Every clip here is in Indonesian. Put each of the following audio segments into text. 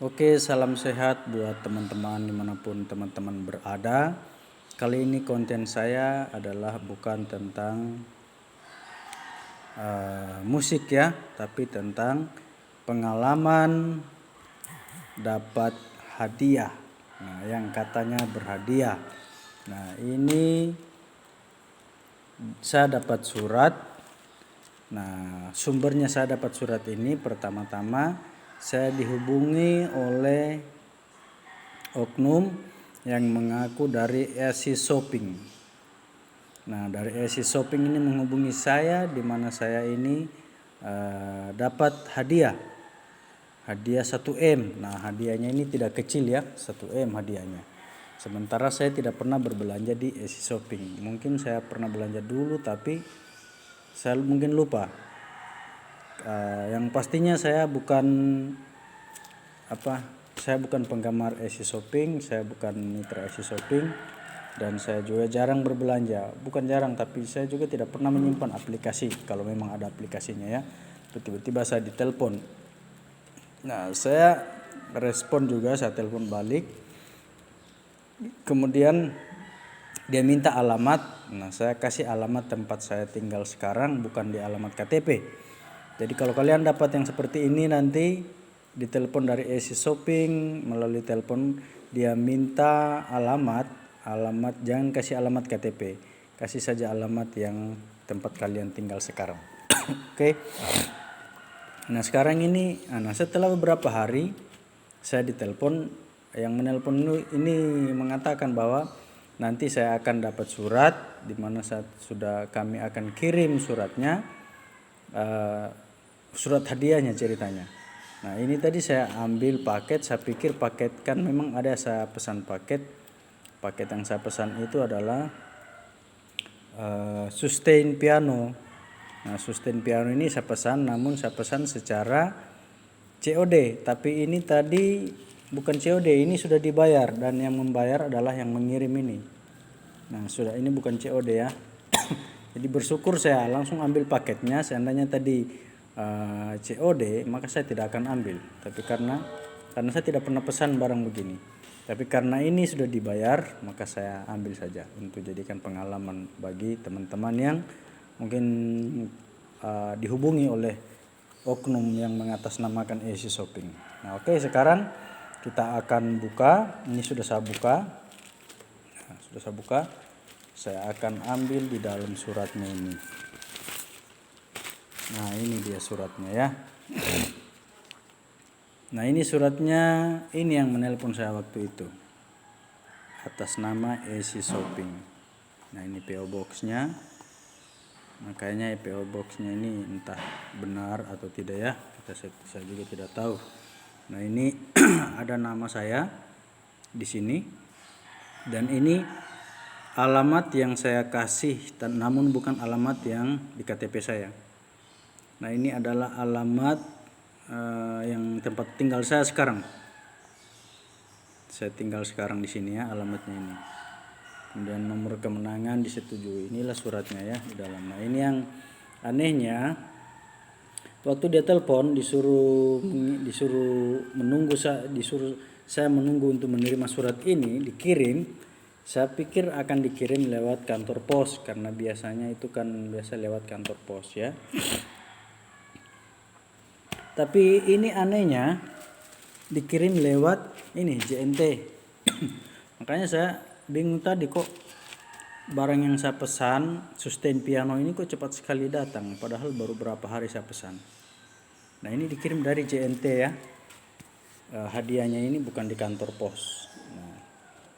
Oke, salam sehat buat teman-teman dimanapun teman-teman berada. Kali ini konten saya adalah bukan tentang musik ya, tapi tentang pengalaman dapat hadiah. Nah, yang katanya berhadiah. Nah, ini saya dapat surat. Nah, sumbernya saya dapat surat ini pertama-tama saya dihubungi oleh oknum yang mengaku dari Esi Shopping. Nah, dari Esi Shopping ini menghubungi saya di mana saya ini dapat hadiah 1M. Nah, hadiahnya ini tidak kecil ya, 1M hadiahnya. Sementara saya tidak pernah berbelanja di Esi Shopping. Mungkin saya pernah belanja dulu tapi saya mungkin lupa. Yang pastinya saya bukan penggemar Esi Shopping, saya bukan mitra Esi Shopping, dan saya juga jarang berbelanja. Bukan jarang, tapi saya juga tidak pernah menyimpan aplikasi. Kalau memang ada aplikasinya ya, tiba-tiba saya ditelepon. Nah, saya respon juga, saya telepon balik. Kemudian dia minta alamat. Nah, saya kasih alamat tempat saya tinggal sekarang, bukan di alamat KTP. Jadi kalau kalian dapat yang seperti ini nanti ditelepon dari Esi Shopping melalui telepon, dia minta alamat jangan kasih alamat KTP, kasih saja alamat yang tempat kalian tinggal sekarang. Oke. Nah, sekarang ini setelah beberapa hari saya ditelepon, yang menelpon ini mengatakan bahwa nanti saya akan dapat surat di mana kami akan kirim suratnya, surat hadiahnya ceritanya. Nah, ini tadi saya ambil paket, saya pikir paket kan memang ada, saya pesan paket yang saya pesan itu adalah sustain piano. Nah, sustain piano ini saya pesan, namun saya pesan secara COD, tapi ini tadi bukan COD, ini sudah dibayar dan yang membayar adalah yang mengirim ini. Nah, sudah, ini bukan COD ya. Jadi bersyukur saya langsung ambil paketnya. Seandainya tadi COD, maka saya tidak akan ambil. Tapi karena saya tidak pernah pesan barang begini. Tapi karena ini sudah dibayar, maka saya ambil saja untuk jadikan pengalaman bagi teman-teman yang mungkin dihubungi oleh oknum yang mengatasnamakan Esi Shopping. Nah, oke, sekarang kita akan buka. Ini sudah saya buka. Nah, sudah saya buka. Saya akan ambil di dalam suratnya ini. Nah, ini dia suratnya ya. Nah, ini suratnya, ini yang menelpon saya waktu itu, atas nama Esi Shopping. Nah, ini PO Box-nya. Makanya PO Box-nya ini entah benar atau tidak ya, saya juga tidak tahu. Nah, ini ada nama saya di sini, dan ini alamat yang saya kasih, namun bukan alamat yang di KTP saya. Nah, ini adalah alamat yang tempat tinggal saya sekarang. Saya tinggal sekarang di sini ya, alamatnya ini. Kemudian nomor kemenangan disetujui. Inilah suratnya ya di dalam. Nah, ini yang anehnya, waktu dia telepon disuruh menunggu, disuruh saya menunggu untuk menerima surat ini dikirim. Saya pikir akan dikirim lewat kantor pos, karena biasanya itu kan biasa lewat kantor pos ya. Tapi ini anehnya dikirim lewat ini JNT. Makanya saya bingung tadi, kok barang yang saya pesan sustain piano ini kok cepat sekali datang, padahal baru berapa hari saya pesan. Nah, ini dikirim dari JNT ya. Hadiahnya ini bukan di kantor pos. Nah,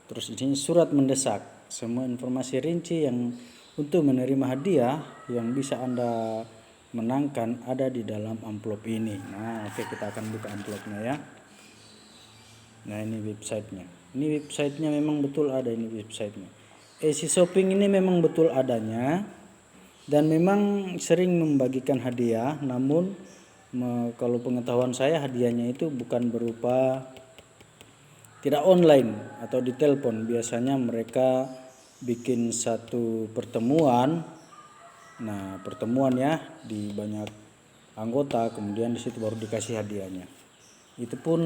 terus ini surat mendesak. Semua informasi rinci yang untuk menerima hadiah yang bisa Anda menangkan ada di dalam amplop ini. Nah, oke, kita akan buka amplopnya ya. Nah, ini websitenya. Ini websitenya memang betul ada, ini websitenya. Esi Shopping ini memang betul adanya dan memang sering membagikan hadiah. Namun kalau pengetahuan saya, hadiahnya itu bukan berupa, tidak online atau di telepon. Biasanya mereka bikin satu pertemuan. Nah, pertemuan ya di banyak anggota, kemudian di situ baru dikasih hadiahnya. Itu pun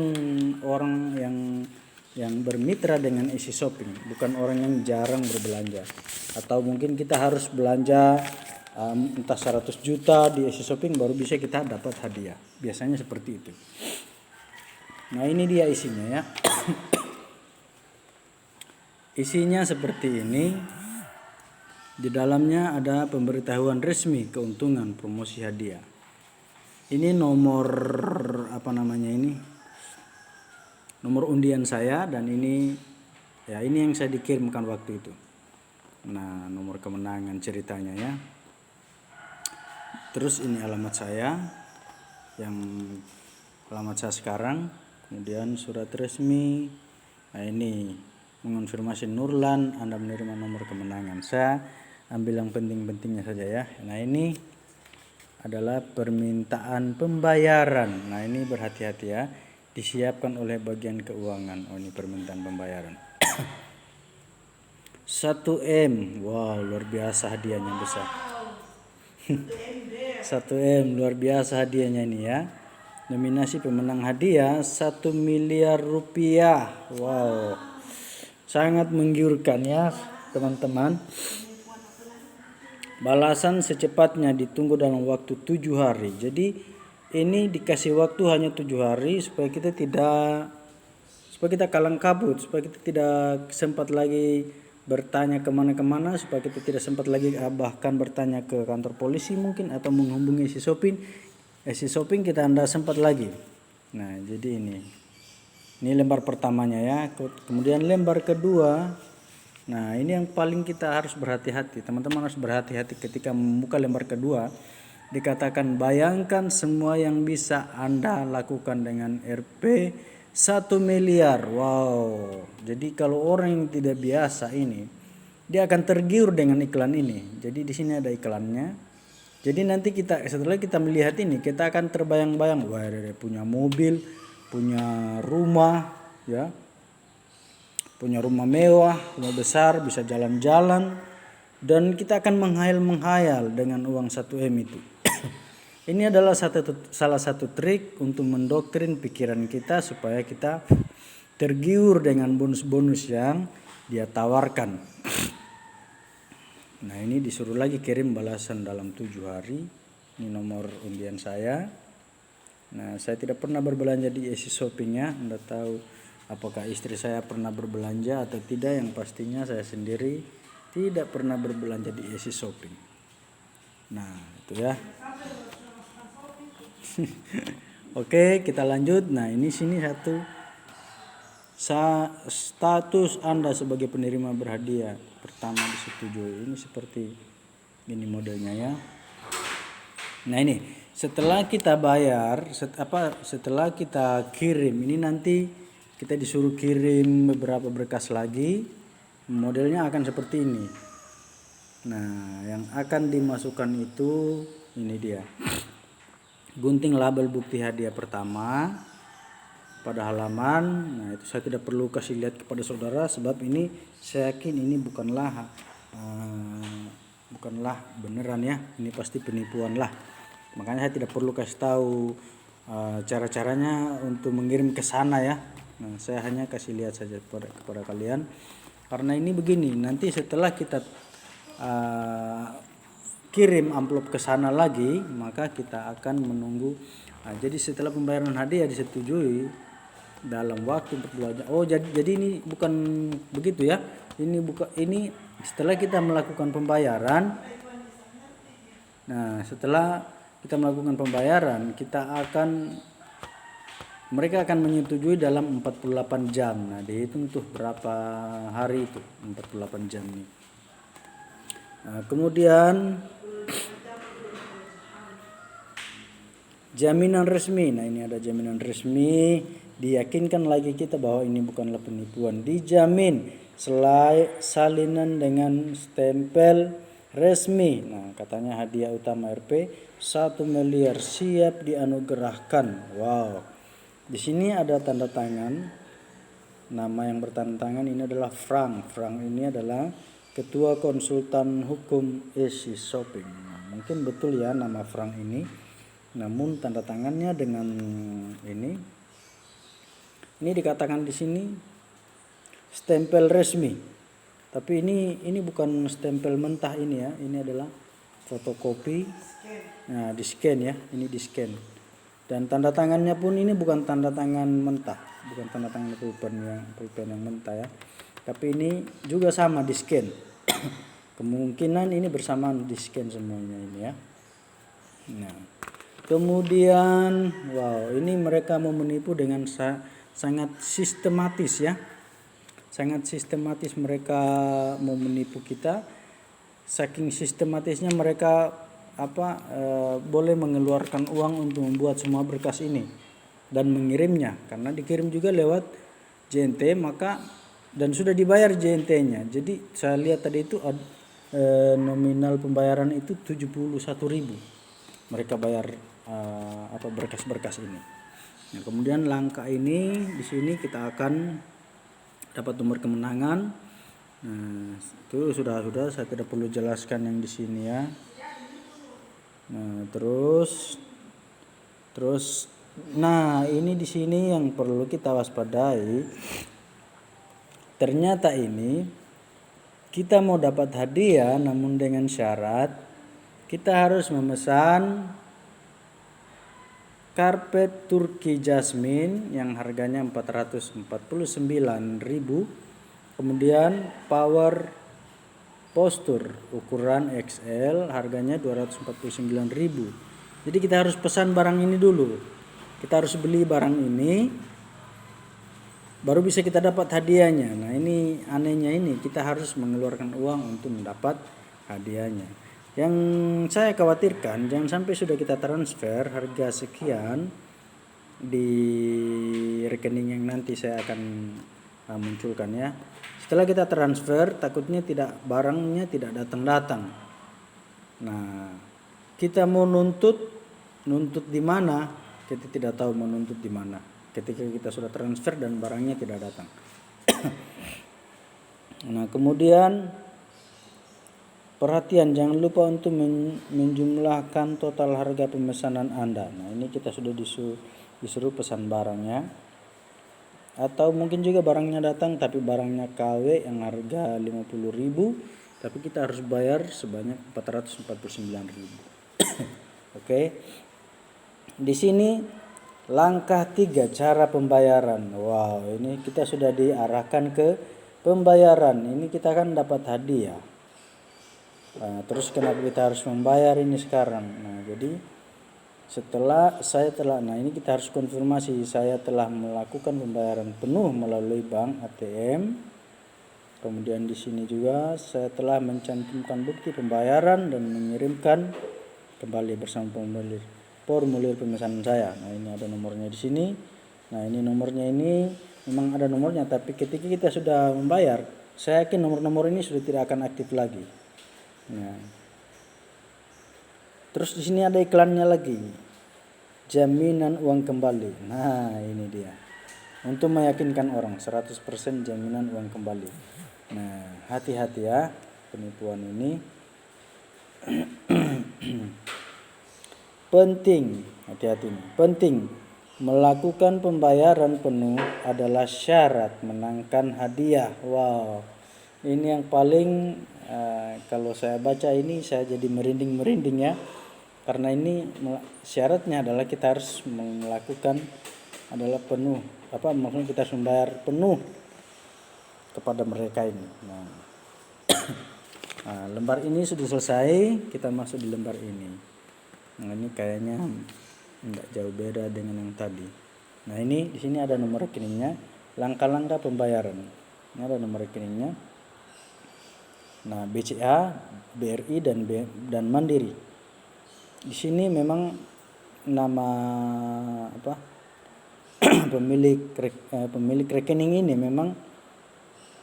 orang yang bermitra dengan Easy Shopping, bukan orang yang jarang berbelanja. Atau mungkin kita harus belanja entah 100 juta di Easy Shopping baru bisa kita dapat hadiah. Biasanya seperti itu. Nah, ini dia isinya ya. Isinya seperti ini. Di dalamnya ada pemberitahuan resmi keuntungan promosi hadiah. Ini nomor nomor undian saya, dan ini yang saya dikirimkan waktu itu. Nah, nomor kemenangan ceritanya ya. Terus ini alamat saya, yang alamat saya sekarang, kemudian surat resmi. Nah, ini mengonfirmasi Nurlan Anda menerima nomor kemenangan. Saya ambil yang penting-pentingnya saja ya. Nah, ini adalah permintaan pembayaran. Nah, ini berhati-hati ya, disiapkan oleh bagian keuangan. Oh, ini permintaan pembayaran. 1M. Wow, luar biasa hadiahnya besar. 1M, luar biasa hadiahnya ini ya. Nominasi pemenang hadiah 1 miliar rupiah. Wow, sangat menggiurkan ya teman-teman. Balasan secepatnya, ditunggu dalam waktu 7 hari. Jadi ini dikasih waktu hanya 7 hari supaya kita kalang kabut, supaya kita tidak sempat lagi bertanya kemana-kemana, supaya kita tidak sempat lagi bahkan bertanya ke kantor polisi mungkin, atau menghubungi Easy Shopping kita tidak sempat lagi. Nah, jadi ini lembar pertamanya ya. Kemudian lembar kedua. Nah, ini yang paling kita harus berhati-hati. Teman-teman harus berhati-hati ketika membuka lembar kedua. Dikatakan bayangkan semua yang bisa Anda lakukan dengan Rp 1 miliar. Wow. Jadi kalau orang yang tidak biasa ini, dia akan tergiur dengan iklan ini. Jadi di sini ada iklannya. Jadi nanti setelah kita melihat ini, kita akan terbayang-bayang, wah, dia punya mobil, punya rumah, ya. Punya rumah mewah, rumah besar, bisa jalan-jalan, dan kita akan menghayal dengan uang 1M itu. Ini adalah salah satu trik untuk mendoktrin pikiran kita supaya kita tergiur dengan bonus-bonus yang dia tawarkan. Nah, ini disuruh lagi kirim balasan dalam 7 hari. Ini nomor undian saya. Nah, saya tidak pernah berbelanja di Easy Shopping ya. Anda tahu apakah istri saya pernah berbelanja atau tidak. Yang pastinya saya sendiri tidak pernah berbelanja di Easy Shopping. Nah, itu ya. Oke, kita lanjut. Nah, ini sini satu status Anda sebagai penerima berhadiah pertama disetujui. Ini seperti ini modelnya ya. Nah, ini setelah kita bayar, setelah kita kirim, ini nanti kita disuruh kirim beberapa berkas lagi. Modelnya akan seperti ini. Nah, yang akan dimasukkan itu ini dia. Gunting label bukti hadiah pertama pada halaman. Nah, itu saya tidak perlu kasih lihat kepada saudara, sebab ini saya yakin ini bukanlah beneran ya. Ini pasti penipuan lah. Makanya saya tidak perlu kasih tahu cara-caranya untuk mengirim ke sana ya. Nah, saya hanya kasih lihat saja kepada kalian. Karena ini begini, nanti setelah kita kirim amplop ke sana lagi, maka kita akan menunggu. Jadi setelah pembayaran hadiah disetujui dalam waktu 42 jam. Oh, jadi ini bukan begitu ya. Ini setelah kita melakukan pembayaran. Nah, setelah kita melakukan pembayaran, mereka akan menyetujui dalam 48 jam. Nah, dihitung tuh berapa hari itu 48 jam ini. Nah, kemudian jaminan resmi. Nah, ini ada jaminan resmi, diyakinkan lagi kita bahwa ini bukanlah penipuan. Dijamin salinan dengan stempel resmi. Nah, katanya hadiah utama Rp 1 miliar siap dianugerahkan. Wow. Di sini ada tanda tangan. Nama yang bertanda tangan ini adalah Frank. Frank ini adalah Ketua Konsultan Hukum Easy Shopping. Nah, mungkin betul ya nama Frank ini. Namun tanda tangannya dengan ini Ini dikatakan di sini stempel resmi. Tapi ini bukan stempel mentah ini ya. Ini adalah fotokopi. Nah, di scan ya. Ini di scan. Dan tanda tangannya pun ini bukan tanda tangan mentah, bukan tanda tangan pulpen yang mentah ya. Tapi ini juga sama di scan. Kemungkinan ini bersamaan di scan semuanya ini ya. Nah, kemudian wow, ini mereka mau menipu dengan sangat sistematis ya. Sangat sistematis mereka mau menipu kita. Saking sistematisnya mereka boleh mengeluarkan uang untuk membuat semua berkas ini dan mengirimnya, karena dikirim juga lewat JNT dan sudah dibayar JNT-nya. Jadi saya lihat tadi itu nominal pembayaran itu 71.000 mereka bayar berkas-berkas ini. Nah, kemudian langkah ini di sini kita akan dapat nomor kemenangan. Nah, itu sudah saya tidak perlu jelaskan yang di sini ya. Nah, terus nah, ini di sini yang perlu kita waspadai. Ternyata ini kita mau dapat hadiah namun dengan syarat kita harus memesan karpet Turki Jasmine yang harganya 449.000. Kemudian power postur ukuran XL harganya 249.000. Jadi kita harus pesan barang ini dulu. Kita harus beli barang ini baru bisa kita dapat hadiahnya. Nah, ini anehnya ini kita harus mengeluarkan uang untuk mendapat hadiahnya. Yang saya khawatirkan jangan sampai sudah kita transfer harga sekian di rekening yang nanti saya akan munculkan ya. Setelah kita transfer, takutnya barangnya tidak datang. Nah, kita mau nuntut di mana? Kita tidak tahu menuntut di mana. Ketika kita sudah transfer dan barangnya tidak datang. Nah, kemudian perhatian, jangan lupa untuk menjumlahkan total harga pemesanan Anda. Nah, ini kita sudah disuruh pesan barangnya. Atau mungkin juga barangnya datang tapi barangnya KW yang harga 50.000 tapi kita harus bayar sebanyak 449.000. Oke. Di sini langkah 3 cara pembayaran. Wow, ini kita sudah diarahkan ke pembayaran. Ini kita kan dapat hadiah. Nah, terus kenapa kita harus membayar ini sekarang? Nah, jadi nah ini kita harus konfirmasi saya telah melakukan pembayaran penuh melalui bank ATM. Kemudian di sini juga saya telah mencantumkan bukti pembayaran dan mengirimkan kembali bersama formulir pemesanan saya. Nah, ini ada nomornya di sini. Nah, ini nomornya ini memang ada nomornya, tapi ketika kita sudah membayar, saya yakin nomor-nomor ini sudah tidak akan aktif lagi. Nah, terus di sini ada iklannya lagi. Jaminan uang kembali. Nah, ini dia. Untuk meyakinkan orang 100% jaminan uang kembali. Nah, hati-hati ya penipuan ini. Hati-hati nih. Penting, melakukan pembayaran penuh adalah syarat menangkan hadiah. Wow. Ini yang paling kalau saya baca ini saya jadi merinding ya. Karena ini syaratnya adalah kita harus melakukan adalah penuh. Maksudnya kita harus membayar penuh kepada mereka ini. Nah, lembar ini sudah selesai, kita masuk di lembar ini. Nah, ini kayaknya enggak jauh beda dengan yang tadi. Nah, ini di sini ada nomor rekeningnya, langkah-langkah pembayaran. Ini ada nomor rekeningnya. Nah, BCA, BRI dan Mandiri. Di sini memang nama pemilik rekening ini memang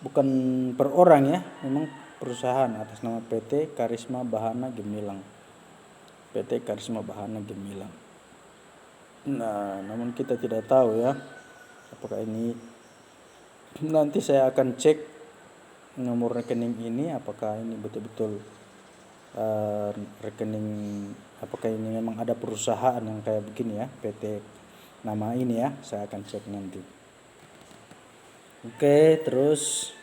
bukan per orang ya, memang perusahaan atas nama PT Karisma Bahana Gemilang. PT Karisma Bahana Gemilang. Nah, namun kita tidak tahu ya apakah ini, nanti saya akan cek nomor rekening ini apakah ini betul-betul rekening, apakah ini memang ada perusahaan yang kayak begini ya, PT nama ini ya, saya akan cek nanti. Oke, terus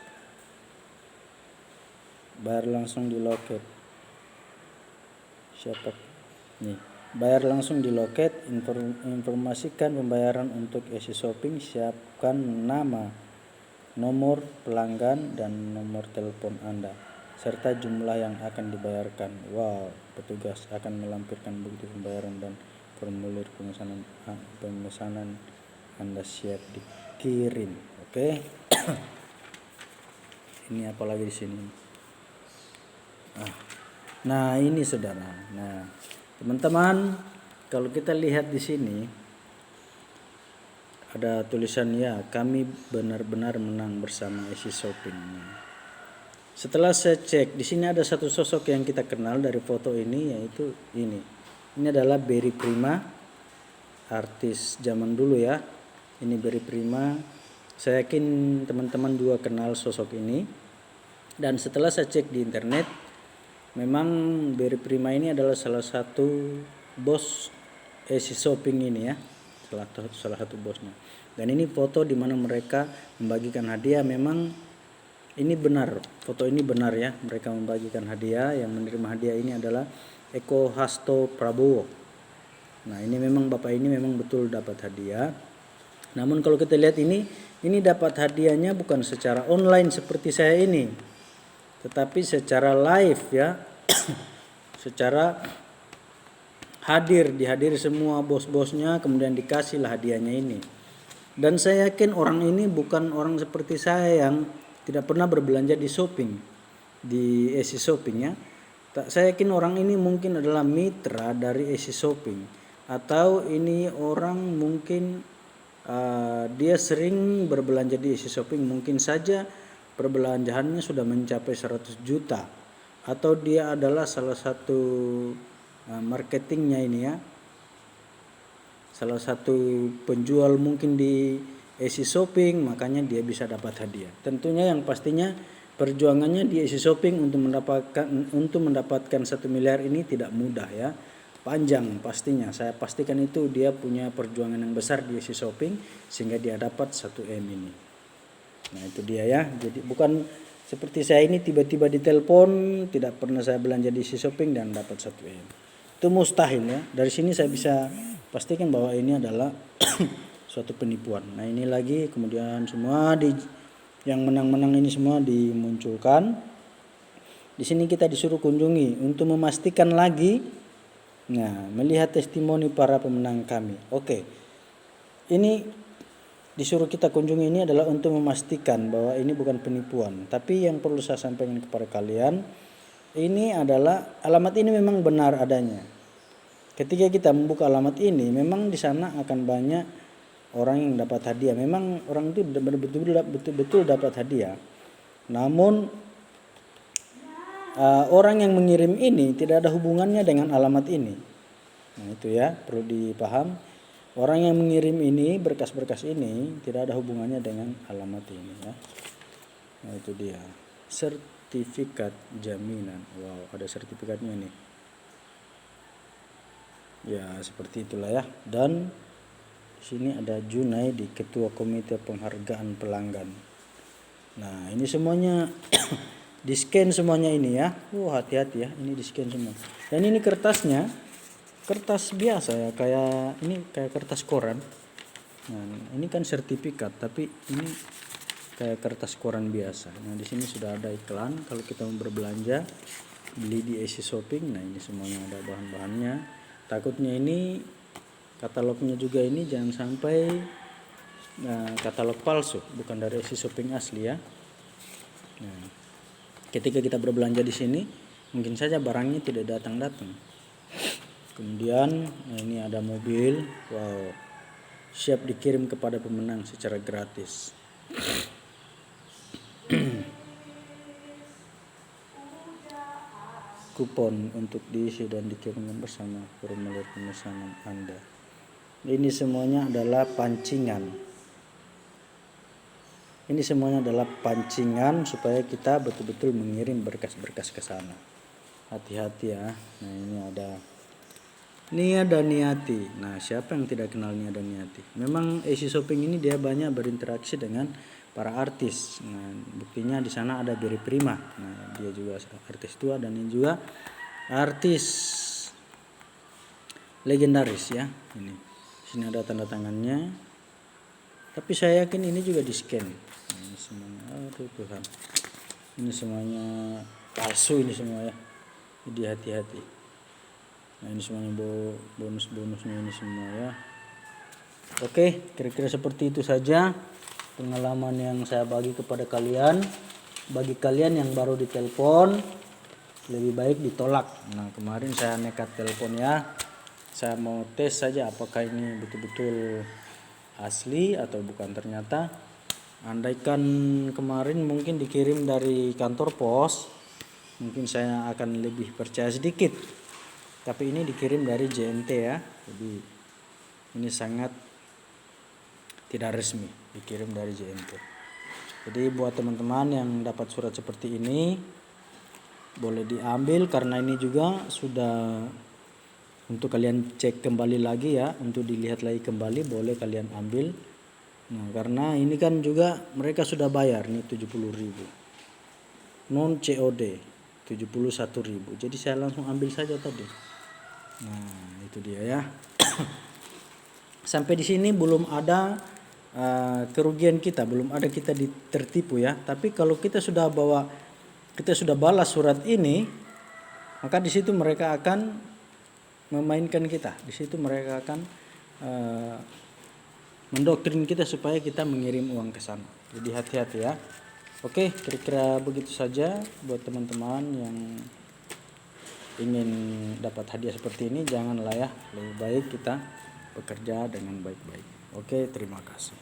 bayar langsung di loket. Siapa nih? Bayar langsung di loket, informasikan pembayaran untuk Easy Shopping, siapkan nama, nomor pelanggan dan nomor telepon Anda serta jumlah yang akan dibayarkan. Wow, petugas akan melampirkan bukti pembayaran dan formulir pemesanan Anda siap dikirim. Oke. Ini apalagi di sini. Nah, ini saudara. Nah, teman-teman, kalau kita lihat di sini ada tulisan ya, kami benar-benar menang bersama Easy Shopping. Setelah saya cek, di sini ada satu sosok yang kita kenal dari foto ini, yaitu ini. Ini adalah Berry Prima, artis zaman dulu ya. Ini Berry Prima. Saya yakin teman-teman juga kenal sosok ini. Dan setelah saya cek di internet, memang Berry Prima ini adalah salah satu bos Easy Shopping ini ya. Salah satu bosnya. Dan ini foto di mana mereka membagikan hadiah. Memang ini benar, foto ini benar ya. Mereka membagikan hadiah. Yang menerima hadiah ini adalah Eko Hasto Prabowo. Nah, ini memang bapak ini memang betul dapat hadiah. Namun kalau kita lihat ini dapat hadiahnya bukan secara online seperti saya ini, tetapi secara live ya. Secara dihadiri semua bos-bosnya, kemudian dikasihlah hadiahnya ini. Dan saya yakin orang ini bukan orang seperti saya yang tidak pernah berbelanja di shopping, di Easy Shopping ya. Saya yakin orang ini mungkin adalah mitra dari Easy Shopping, atau ini orang mungkin dia sering berbelanja di Easy Shopping, mungkin saja perbelanjaannya sudah mencapai 100 juta, atau dia adalah salah satu marketingnya ini ya, salah satu penjual mungkin di Easy Shopping, makanya dia bisa dapat hadiah. Tentunya yang pastinya perjuangannya di Easy Shopping untuk mendapatkan 1 miliar ini tidak mudah ya, panjang pastinya. Saya pastikan itu dia punya perjuangan yang besar di Easy Shopping sehingga dia dapat 1 M ini. Nah, itu dia ya. Jadi bukan seperti saya ini tiba-tiba ditelepon, tidak pernah saya belanja di Easy Shopping dan dapat 1 M. Itu mustahil ya. Dari sini saya bisa pastikan bahwa ini adalah suatu penipuan. Nah, ini lagi kemudian semua yang menang-menang ini semua dimunculkan. Di sini kita disuruh kunjungi untuk memastikan lagi. Nah, melihat testimoni para pemenang kami. Oke. Ini disuruh kita kunjungi ini adalah untuk memastikan bahwa ini bukan penipuan. Tapi yang perlu saya sampaikan kepada kalian, ini adalah alamat ini memang benar adanya. Ketika kita membuka alamat ini, memang di sana akan banyak orang yang dapat hadiah. Memang orang itu betul-betul dapat hadiah. Namun orang yang mengirim ini tidak ada hubungannya dengan alamat ini. Nah, itu ya, perlu dipaham. Orang yang mengirim ini, berkas-berkas ini tidak ada hubungannya dengan alamat ini ya. Nah, itu dia. Sertifikat jaminan. Wow, ada sertifikatnya nih. Ya, seperti itulah ya. Dan di sini ada Junaidi, Ketua Komite Penghargaan Pelanggan. Nah, ini semuanya di-scan semuanya ini ya. Hati-hati ya, ini di-scan semua. Dan ini kertasnya, kertas biasa ya, kayak kertas koran. Nah, ini kan sertifikat, tapi ini kayak kertas koran biasa. Nah, di sini sudah ada iklan kalau kita mau berbelanja, beli di Easy Shopping. Nah, ini semuanya ada bahan-bahannya. Takutnya ini katalognya juga ini jangan sampai katalog palsu, bukan dari Easy Shopping asli ya. Nah, ketika kita berbelanja di sini, mungkin saja barangnya tidak datang-datang. Kemudian ini ada mobil, wow, siap dikirim kepada pemenang secara gratis. Kupon untuk diisi dan dikirimkan bersama formulir pemesanan Anda. Ini semuanya adalah pancingan. Ini semuanya adalah pancingan supaya kita betul-betul mengirim berkas-berkas ke sana. Hati-hati ya. Nah, ini ada Nia Daniati. Nah, siapa yang tidak kenal Nia Daniati? Memang Easy Shopping ini dia banyak berinteraksi dengan para artis. Nah, buktinya di sana ada Berry Prima. Nah, dia juga artis tua dan ini juga artis legendaris ya. Ini. Sini ada tanda tangannya. Tapi saya yakin ini juga di scan. Nah, ini semuanya, aduh Tuhan. Ini semuanya palsu ini semua ya. Jadi hati-hati. Nah, ini semuanya bonus-bonusnya ini semua ya. Oke, kira-kira seperti itu saja pengalaman yang saya bagi kepada kalian. Bagi kalian yang baru ditelepon, lebih baik ditolak. Nah, kemarin saya nekat telepon ya. Saya mau tes saja apakah ini betul-betul asli atau bukan. Ternyata andaikan kemarin mungkin dikirim dari kantor pos, mungkin saya akan lebih percaya sedikit. Tapi ini dikirim dari JNT ya. Jadi ini sangat tidak resmi, dikirim dari JNT. Jadi buat teman-teman yang dapat surat seperti ini boleh diambil, karena ini juga sudah untuk kalian cek kembali lagi ya, untuk dilihat lagi kembali boleh kalian ambil. Nah, karena ini kan juga mereka sudah bayar nih 70.000. Non COD 71.000. Jadi saya langsung ambil saja tadi. Nah, itu dia ya. Sampai di sini belum ada kerugian kita, belum ada kita tertipu ya. Tapi kalau kita sudah balas surat ini, maka di situ mereka akan memainkan kita. Di situ mereka akan mendoktrin kita supaya kita mengirim uang ke sana. Jadi hati-hati ya. Oke, kira-kira begitu saja buat teman-teman yang ingin dapat hadiah seperti ini. Janganlah ya, lebih baik kita bekerja dengan baik-baik. Oke, terima kasih.